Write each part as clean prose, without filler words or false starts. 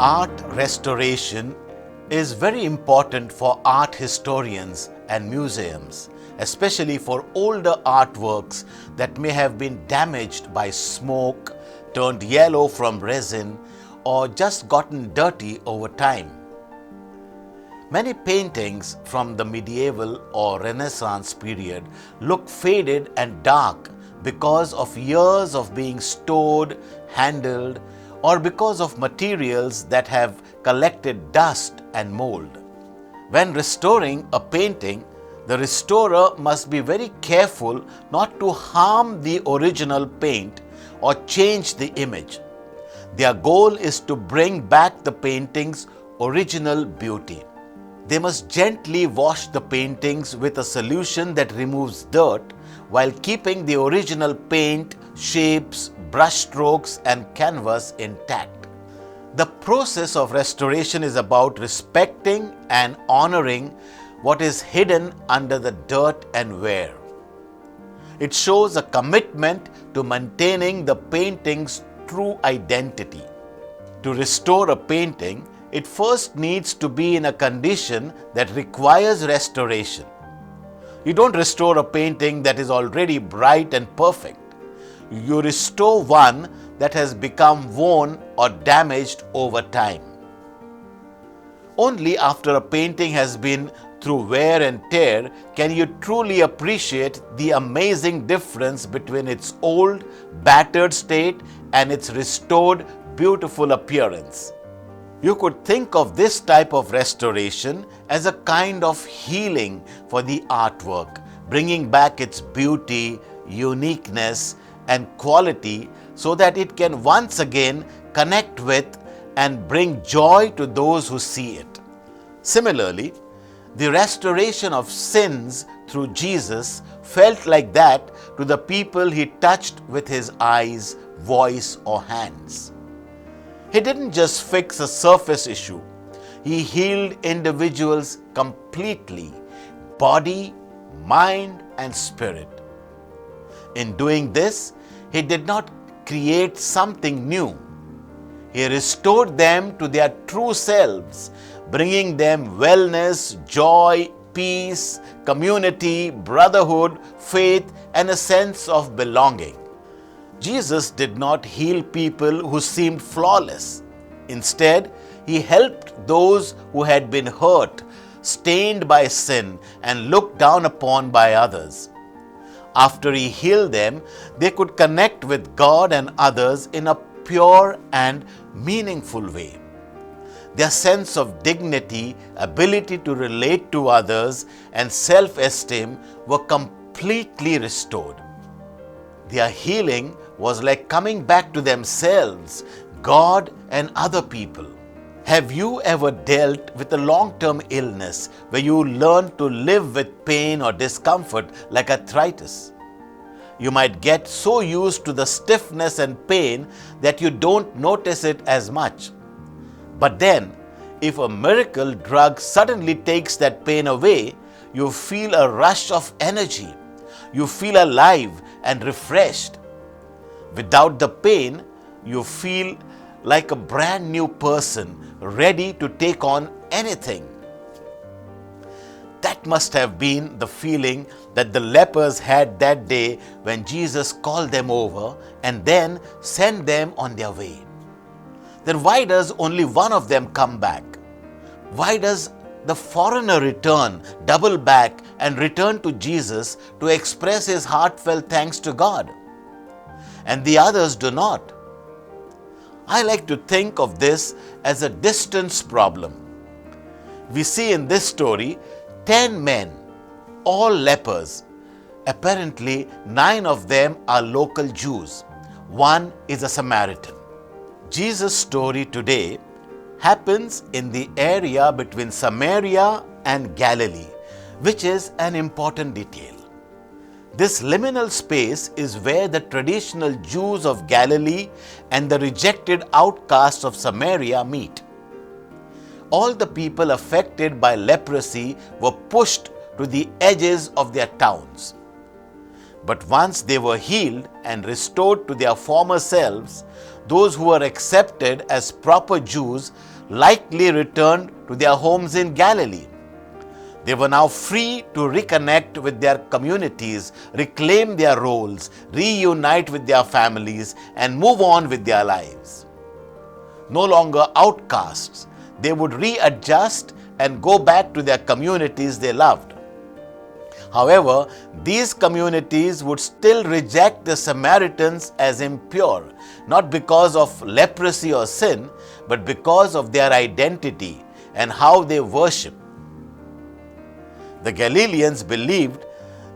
Art restoration is very important for art historians and museums, especially for older artworks that may have been damaged by smoke, turned yellow from resin, or just gotten dirty over time. Many paintings from the medieval or Renaissance period look faded and dark because of years of being stored, handled, or because of materials that have collected dust and mold. When restoring a painting, the restorer must be very careful not to harm the original paint or change the image. Their goal is to bring back the painting's original beauty. They must gently wash the paintings with a solution that removes dirt while keeping the original paint, shapes, brush strokes, and canvas intact. The process of restoration is about respecting and honoring what is hidden under the dirt and wear. It shows a commitment to maintaining the painting's true identity. To restore a painting, it first needs to be in a condition that requires restoration. You don't restore a painting that is already bright and perfect. You restore one that has become worn or damaged over time. Only after a painting has been through wear and tear can you truly appreciate the amazing difference between its old, battered state and its restored, beautiful appearance. You could think of this type of restoration as a kind of healing for the artwork, bringing back its beauty, uniqueness, and quality so that it can once again connect with and bring joy to those who see it. Similarly, the restoration of sins through Jesus felt like that to the people he touched with his eyes, voice, or hands. He didn't just fix a surface issue. He healed individuals completely, body, mind, and spirit. In doing this, he did not create something new. He restored them to their true selves, bringing them wellness, joy, peace, community, brotherhood, faith, and a sense of belonging. Jesus did not heal people who seemed flawless. Instead, he helped those who had been hurt, stained by sin, and looked down upon by others. After he healed them, they could connect with God and others in a pure and meaningful way. Their sense of dignity, ability to relate to others, and self-esteem were completely restored. Their healing was like coming back to themselves, God, and other people. Have you ever dealt with a long-term illness where you learn to live with pain or discomfort like arthritis? You might get so used to the stiffness and pain that you don't notice it as much. But then, if a miracle drug suddenly takes that pain away, you feel a rush of energy. You feel alive and refreshed. Without the pain, you feel like a brand new person, ready to take on anything. That must have been the feeling that the lepers had that day when Jesus called them over and then sent them on their way. Then why does only one of them come back? Why does the foreigner return, double back, and return to Jesus to express his heartfelt thanks to God, and the others do not? I like to think of this as a distance problem. We see in this story 10 men, all lepers. Apparently, 9 of them are local Jews. 1 is a Samaritan. Jesus' story today happens in the area between Samaria and Galilee, which is an important detail. This liminal space is where the traditional Jews of Galilee and the rejected outcasts of Samaria meet. All the people affected by leprosy were pushed to the edges of their towns. But once they were healed and restored to their former selves, those who were accepted as proper Jews likely returned to their homes in Galilee. They were now free to reconnect with their communities, reclaim their roles, reunite with their families, and move on with their lives. No longer outcasts, they would readjust and go back to their communities they loved. However, these communities would still reject the Samaritans as impure, not because of leprosy or sin, but because of their identity and how they worship. The Galileans believed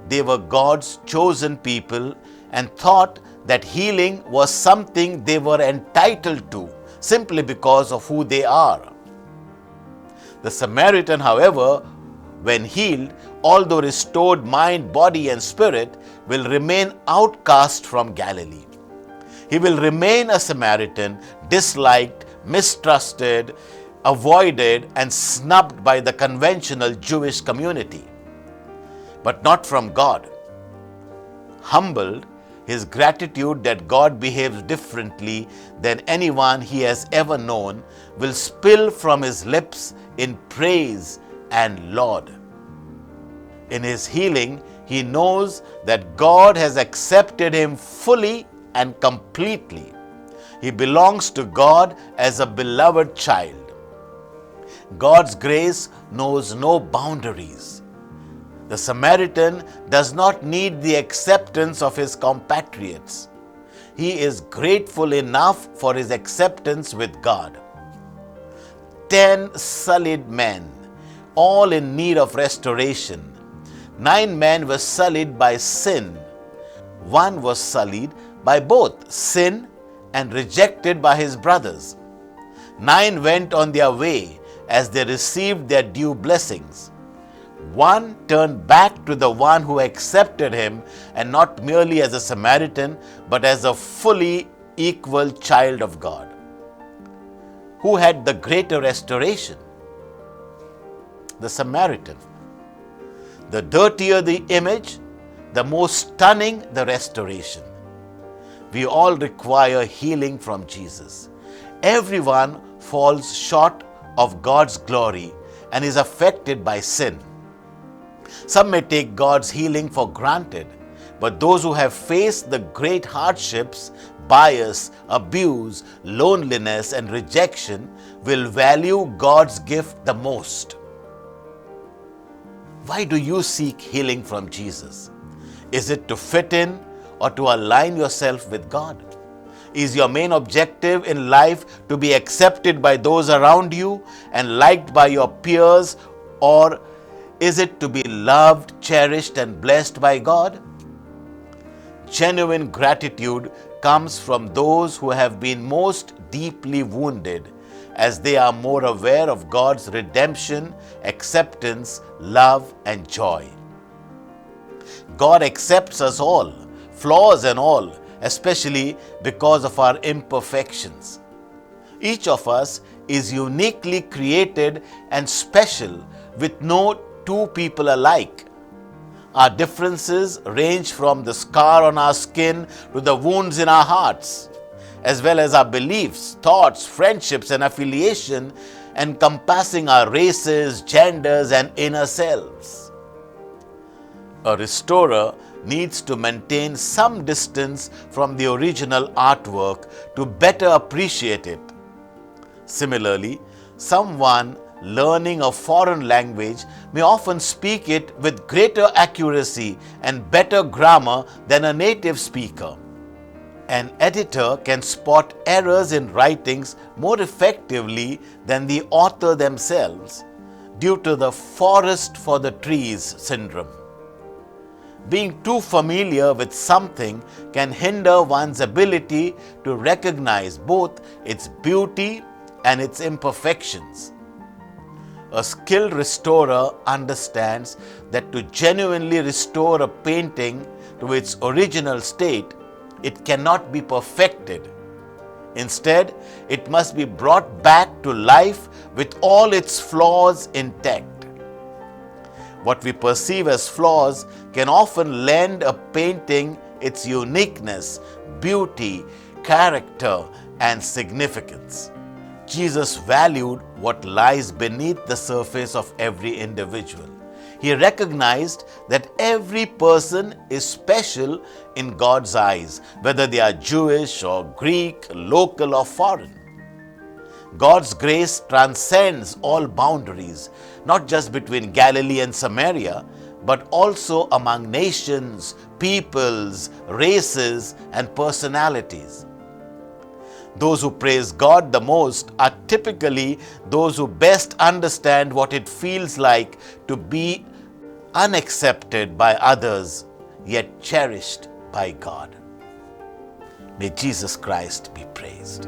they were God's chosen people and thought that healing was something they were entitled to simply because of who they are. The Samaritan, however, when healed, although restored mind, body and spirit, will remain outcast from Galilee. He will remain a Samaritan, disliked, mistrusted, avoided and snubbed by the conventional Jewish community, but not from God. Humbled, his gratitude that God behaves differently than anyone he has ever known will spill from his lips in praise and laud. In his healing, he knows that God has accepted him fully and completely. He belongs to God as a beloved child. God's grace knows no boundaries. The Samaritan does not need the acceptance of his compatriots. He is grateful enough for his acceptance with God. 10 sullied men, all in need of restoration. 9 men were sullied by sin. 1 was sullied by both sin and rejected by his brothers. 9 went on their way as they received their due blessings. 1 turned back to the one who accepted him, and not merely as a Samaritan, but as a fully equal child of God. Who had the greater restoration? The Samaritan. The dirtier the image, the more stunning the restoration. We all require healing from Jesus. Everyone falls short of God's glory and is affected by sin. Some may take God's healing for granted, but those who have faced the great hardships, bias, abuse, loneliness, and rejection will value God's gift the most. Why do you seek healing from Jesus? Is it to fit in or to align yourself with God? Is your main objective in life to be accepted by those around you and liked by your peers, or is it to be loved, cherished, and blessed by God? Genuine gratitude comes from those who have been most deeply wounded, as they are more aware of God's redemption, acceptance, love, and joy. God accepts us all, flaws and all, especially because of our imperfections. Each of us is uniquely created and special, with no two people alike. Our differences range from the scar on our skin to the wounds in our hearts, as well as our beliefs, thoughts, friendships, and affiliation, encompassing our races, genders, and inner selves. A restorer needs to maintain some distance from the original artwork to better appreciate it. Similarly, someone learning a foreign language may often speak it with greater accuracy and better grammar than a native speaker. An editor can spot errors in writings more effectively than the author themselves due to the forest for the trees syndrome. Being too familiar with something can hinder one's ability to recognize both its beauty and its imperfections. A skilled restorer understands that to genuinely restore a painting to its original state, it cannot be perfected. Instead, it must be brought back to life with all its flaws intact. What we perceive as flaws can often lend a painting its uniqueness, beauty, character, and significance. Jesus valued what lies beneath the surface of every individual. He recognized that every person is special in God's eyes, whether they are Jewish or Greek, local or foreign. God's grace transcends all boundaries, not just between Galilee and Samaria, but also among nations, peoples, races, and personalities. Those who praise God the most are typically those who best understand what it feels like to be unaccepted by others, yet cherished by God. May Jesus Christ be praised.